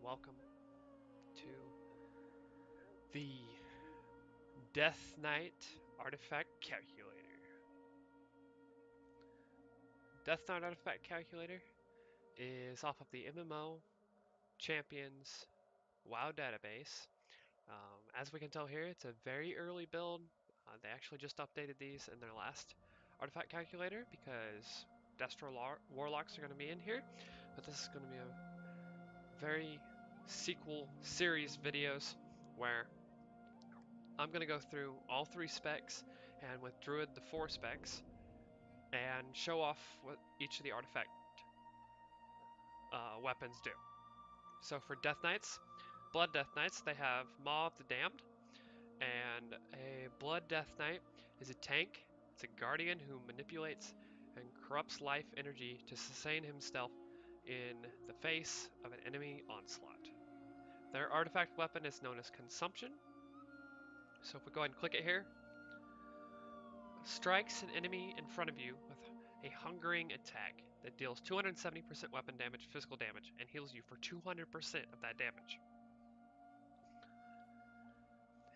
welcome to the Death Knight Artifact Calculator. Death Knight Artifact Calculator is off of the MMO Champions WoW database. As we can tell here, it's a very early build. They actually just updated these in their last artifact calculator because Destro Warlocks are going to be in here, but this is going to be a very sequel series videos where I'm going to go through all three specs and with Druid the four specs and show off what each of the artifact weapons do. So for Death Knights, Blood Death Knights, they have Maw of the Damned, and a Blood Death Knight is a tank. It's a guardian who manipulates and corrupts life energy to sustain himself in the face of an enemy onslaught. Their artifact weapon is known as Consumption. So if we go ahead and click it here, strikes an enemy in front of you with a hungering attack that deals 270% weapon damage, physical damage, and heals you for 200% of that damage.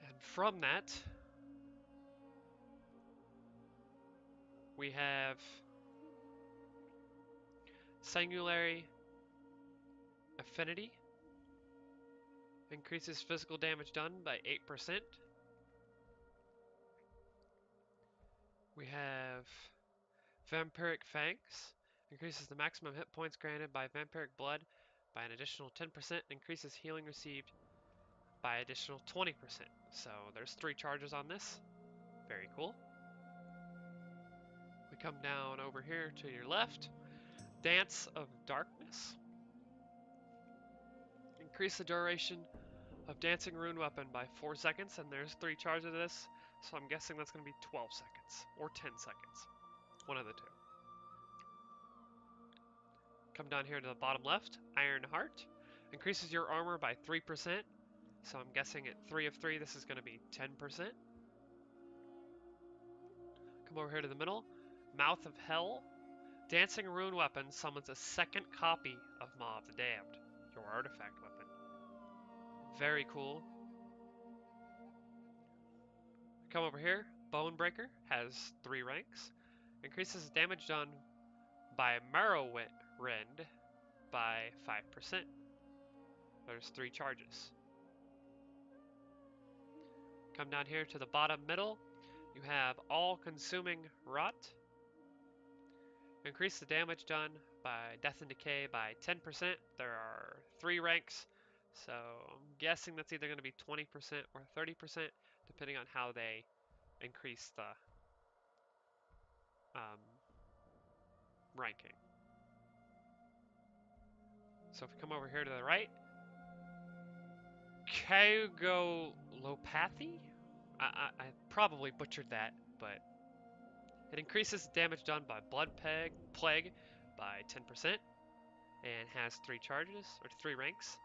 And from that, we have Singularity Affinity, increases physical damage done by 8%. We have Vampiric Fangs, increases the maximum hit points granted by vampiric blood by an additional 10%, increases healing received by additional 20%. So there's 3 charges on this. Very cool. We come down over here to your left. Dance of Darkness. Increase the duration of Dancing Rune Weapon by 4 seconds, and there's 3 charges of this, so I'm guessing that's going to be 12 seconds, or 10 seconds. One of the two. Come down here to the bottom left. Iron Heart. Increases your armor by 3%, so I'm guessing at 3 of 3 this is going to be 10%. Come over here to the middle. Mouth of Hell. Dancing Rune Weapon summons a second copy of Maw of the Damned, your artifact weapon. Very cool. Come over here. Bone Breaker has 3 ranks. Increases damage done by Morrowind by 5%. There's 3 charges. Come down here to the bottom middle. You have All-Consuming Rot. Increase the damage done by Death and Decay by 10%. There are 3 ranks, so I'm guessing that's either going to be 20% or 30%, depending on how they increase the ranking. So if we come over here to the right, Kaugolopathy? I probably butchered that, but it increases damage done by Blood Plague by 10% and has 3 charges, or 3 ranks.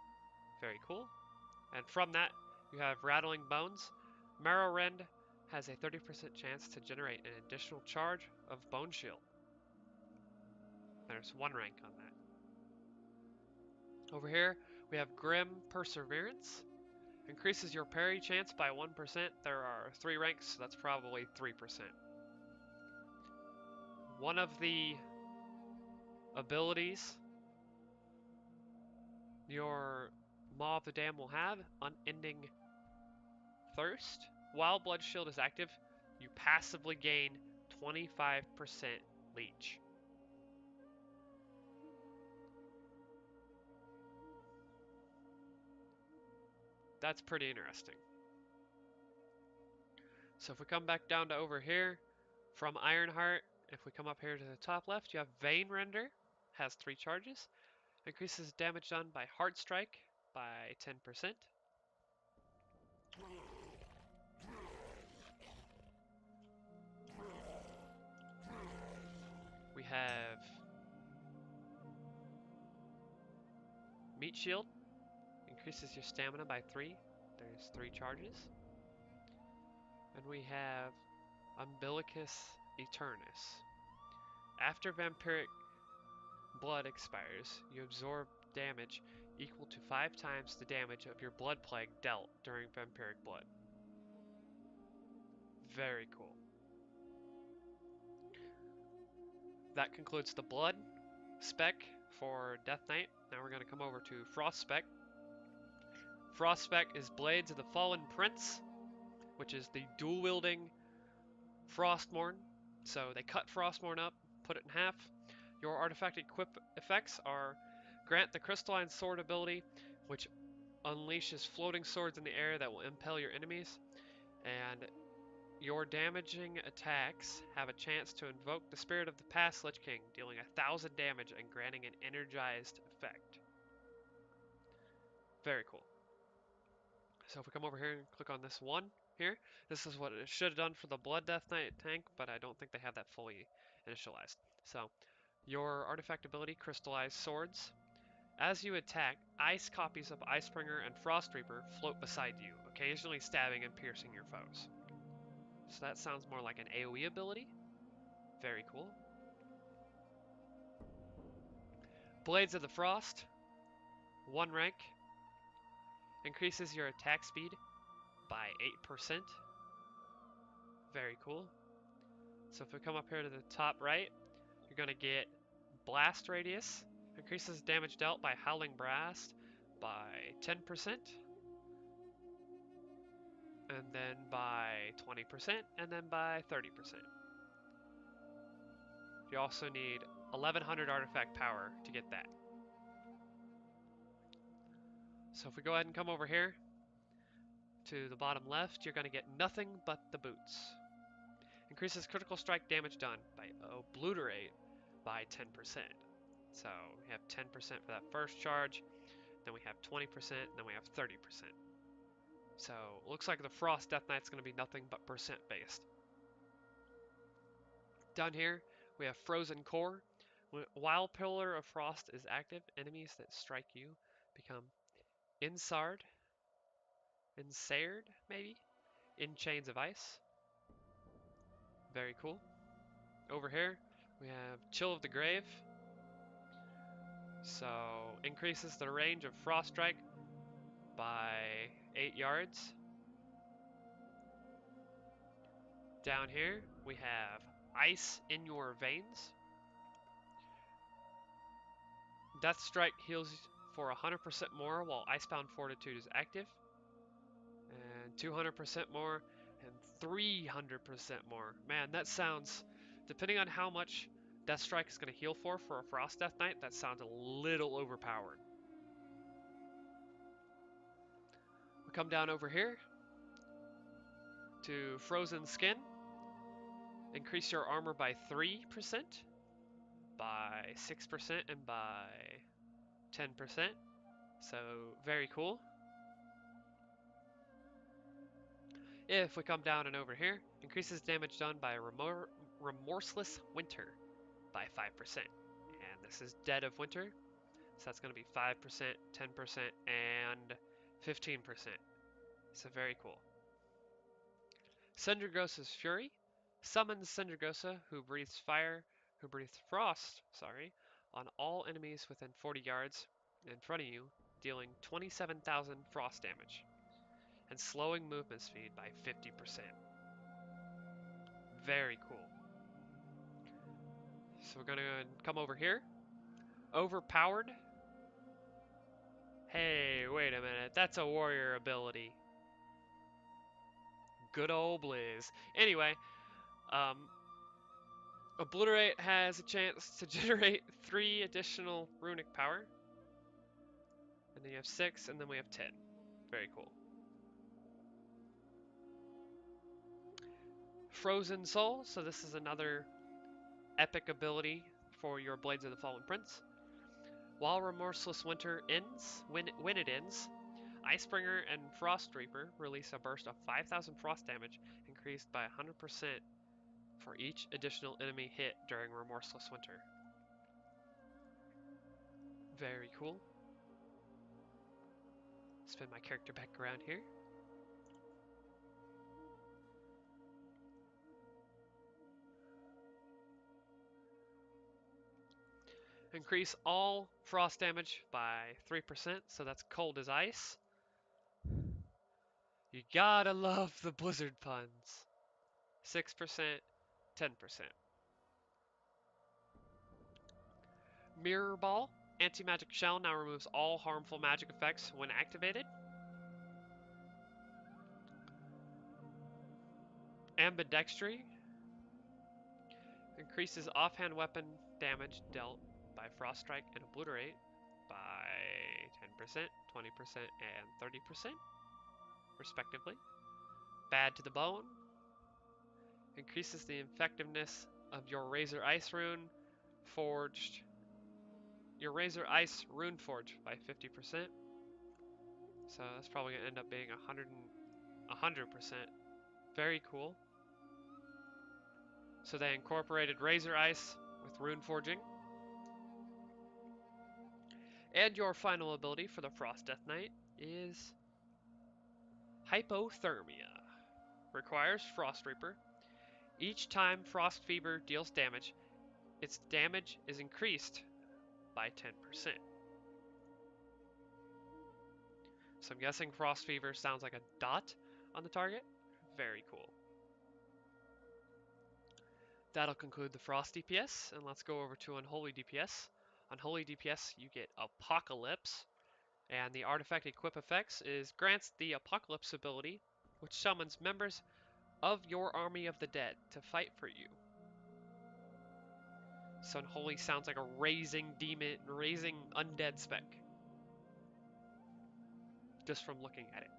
Very cool. And from that, you have Rattling Bones. Morrowind has a 30% chance to generate an additional charge of Bone Shield. There's 1 rank on that. Over here, we have Grim Perseverance. Increases your parry chance by 1%. There are 3 ranks, so that's probably 3%. One of the abilities your Maw of the Dam will have, Unending Thirst. While Blood Shield is active, you passively gain 25% leech. That's pretty interesting. So if we come back down to over here, from Ironheart, if we come up here to the top left, you have Vein Render, has 3 charges. Increases damage done by Heart Strike by 10%. We have Meat Shield, increases your stamina by 3. There's 3 charges. And we have Umbilicus Eternus. After vampiric blood expires, you absorb damage equal to 5 times the damage of your Blood Plague dealt during Vampiric Blood. Very cool. That concludes the Blood spec for Death Knight. Now we're going to come over to Frost spec. Frost spec is Blades of the Fallen Prince, which is the dual-wielding Frostmourne. So they cut Frostmourne up, put it in half. Your artifact equip effects are grant the crystalline sword ability, which unleashes floating swords in the air that will impale your enemies, and your damaging attacks have a chance to invoke the spirit of the past Lich King, dealing 1,000 damage and granting an energized effect. Very cool. So if we come over here and click on this one here, this is what it should have done for the Blood Death Knight tank, but I don't think they have that fully initialized. So your artifact ability, Crystallized Swords. As you attack, ice copies of Icebringer and Frost Reaper float beside you, occasionally stabbing and piercing your foes. So that sounds more like an AoE ability. Very cool. Blades of the Frost, 1 rank, increases your attack speed by 8%. Very cool. So if we come up here to the top right, you're going to get Blast Radius, increases damage dealt by Howling Blast by 10%, and then by 20%, and then by 30%. You also need 1100 artifact power to get that. So if we go ahead and come over here to the bottom left, you're going to get Nothing But the Boots. Increases critical strike damage done by Obliterate by 10%. So we have 10% for that first charge, then we have 20%, and then we have 30%. So it looks like the Frost Death Knight's going to be nothing but percent based. Down here, we have Frozen Core. While Pillar of Frost is active, enemies that strike you become Insarred, maybe? In Chains of Ice. Very cool. Over here, we have Chill of the Grave. So, increases the range of Frost Strike by 8 yards. Down here, we have Ice in Your Veins. Death Strike heals for 100% more while Icebound Fortitude is active. And 200% more and 300% more. Man, that sounds, depending on how much Death Strike is going to heal for a Frost Death Knight, that sounds a little overpowered. We come down over here to Frozen Skin. Increase your armor by 3%, by 6%, and by 10%. So, very cool. If we come down and over here, increases damage done by Remorseless Winter by 5%. And this is Dead of Winter, so that's going to be 5%, 10%, and 15%. So very cool. Syndragosa's Fury summons Syndragosa, who breathes frost, on all enemies within 40 yards in front of you, dealing 27,000 frost damage and slowing movement speed by 50%. Very cool. So we're going to come over here. Overpowered. Hey, wait a minute. That's a warrior ability. Good old Blizz. Anyway, Obliterate has a chance to generate 3 additional runic power. And then you have 6, and then we have 10. Very cool. Frozen Soul. So this is another epic ability for your Blades of the Fallen Prince. While Remorseless Winter ends, when it ends, Icebringer and Frost Reaper release a burst of 5,000 frost damage, increased by 100% for each additional enemy hit during Remorseless Winter. Very cool. Spin my character back around here. Increase all frost damage by 3%, so that's cold as ice. You gotta love the blizzard puns. 6%, 10%. Mirror Ball. Anti-magic shell now removes all harmful magic effects when activated. Ambidextry. Increases offhand weapon damage dealt by Frost Strike and Obliterate by 10%, 20%, and 30%, respectively. Bad to the Bone. Increases the effectiveness of your Razor Ice Rune forged. Your Razor Ice Rune Forge by 50%. So that's probably going to end up being 100%. Very cool. So they incorporated Razor Ice with Rune Forging. And your final ability for the Frost Death Knight is Hypothermia. Requires Frost Reaper. Each time Frost Fever deals damage, its damage is increased by 10%. So I'm guessing Frost Fever sounds like a dot on the target. Very cool. That'll conclude the Frost DPS, and let's go over to Unholy DPS. Unholy DPS, you get Apocalypse, and the artifact equip effects is grants the Apocalypse ability, which summons members of your army of the dead to fight for you. So Unholy sounds like a raising demon, raising undead spec, just from looking at it.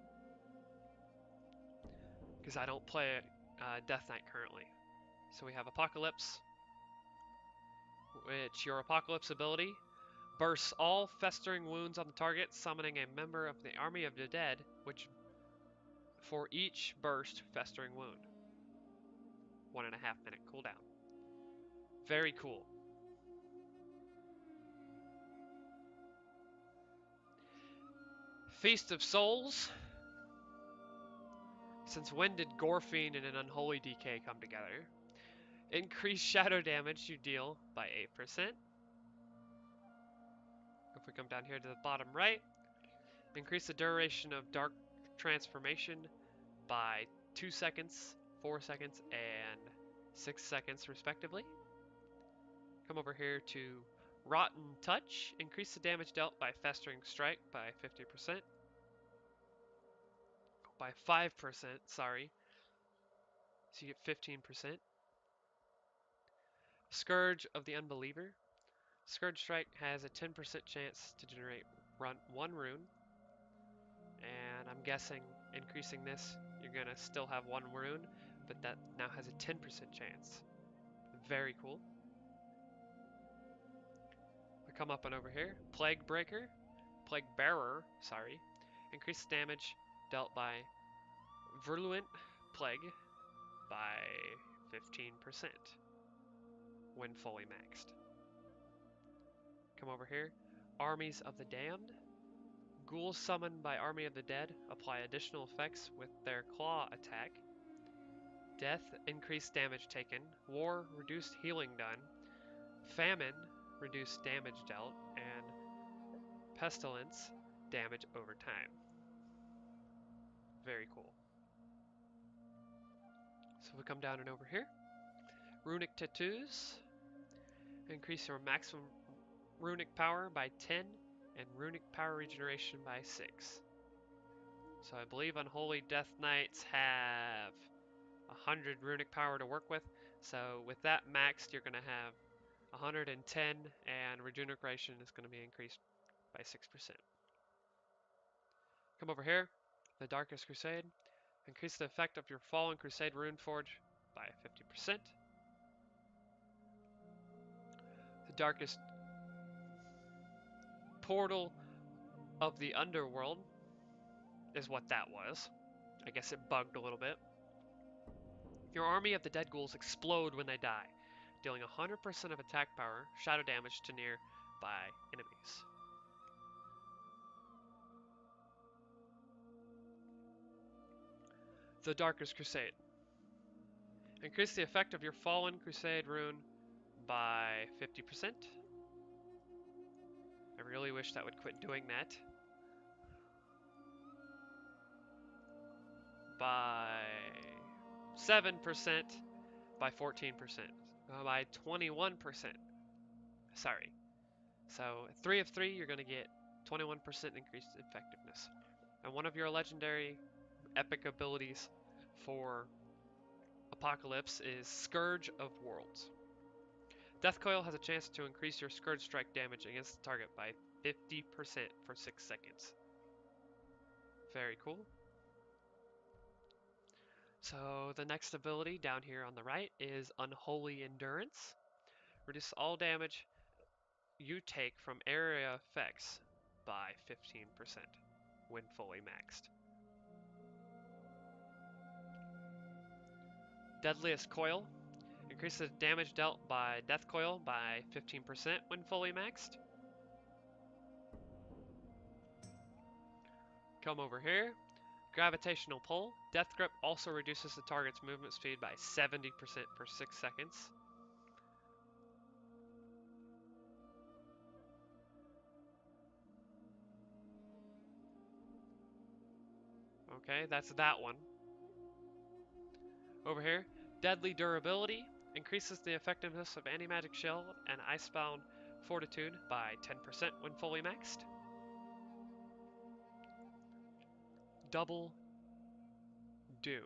Because I don't play Death Knight currently. So we have Apocalypse, which your Apocalypse ability bursts all festering wounds on the target, summoning a member of the army of the dead, which for each burst festering wound. 1.5 minute cooldown. Very cool. Feast of Souls. Since when did Gorfiend and an Unholy DK come together? Increase shadow damage you deal by 8%. If we come down here to the bottom right, increase the duration of Dark Transformation by 2 seconds, 4 seconds, and 6 seconds respectively. Come over here to Rotten Touch, increase the damage dealt by Festering Strike by 50%. By 5%, sorry. So you get 15%. Scourge of the Unbeliever. Scourge Strike has a 10% chance to generate one rune. And I'm guessing increasing this, you're going to still have one rune, but that now has a 10% chance. Very cool. We come up and over here. Plague Breaker. Plague Bearer, sorry. Increase damage dealt by Virulent Plague by 15% when fully maxed. Come over here. Armies of the Damned. Ghouls summoned by Army of the Dead apply additional effects with their claw attack. Death, increased damage taken. War, reduced healing done. Famine, reduced damage dealt. And Pestilence, damage over time. Very cool. So we come down and over here. Runic Tattoos. Increase your maximum runic power by 10 and runic power regeneration by 6. So I believe Unholy Death Knights have 100 runic power to work with. So with that maxed, you're going to have 110, and regeneration is going to be increased by 6%. Come over here, the Darkest Crusade. Increase the effect of your Fallen Crusade Rune Forge by 50%. The Darkest Portal of the Underworld is what that was. I guess it bugged a little bit. Your army of the dead ghouls explode when they die, dealing 100% of attack power, shadow damage to nearby enemies. The Darkest Crusade. Increase the effect of your Fallen Crusade rune by 50%. I really wish that would quit doing that. By 7%, by 14%, by 21%. Sorry. So 3 of 3, you're going to get 21% increased effectiveness. And one of your legendary epic abilities for Apocalypse is Scourge of Worlds. Death Coil has a chance to increase your Scourge Strike damage against the target by 50% for 6 seconds. Very cool. So the next ability down here on the right is Unholy Endurance. Reduce all damage you take from area effects by 15% when fully maxed. Deadliest Coil increases damage dealt by Death Coil by 15% when fully maxed. Come over here. Gravitational Pull. Death Grip also reduces the target's movement speed by 70% for 6 seconds. Okay, that's that one. Over here, Deadly Durability increases the effectiveness of Anti-Magic Shield and Icebound Fortitude by 10% when fully maxed. Double Doom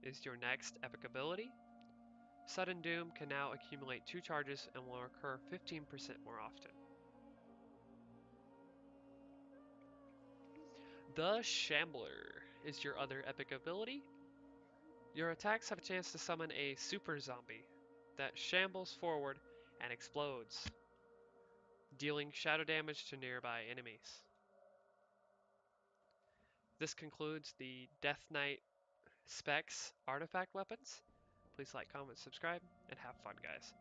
is your next epic ability. Sudden Doom can now accumulate 2 charges and will occur 15% more often. The Shambler is your other epic ability. Your attacks have a chance to summon a super zombie that shambles forward and explodes, dealing shadow damage to nearby enemies. This concludes the Death Knight Specs artifact weapons. Please like, comment, subscribe, and have fun, guys.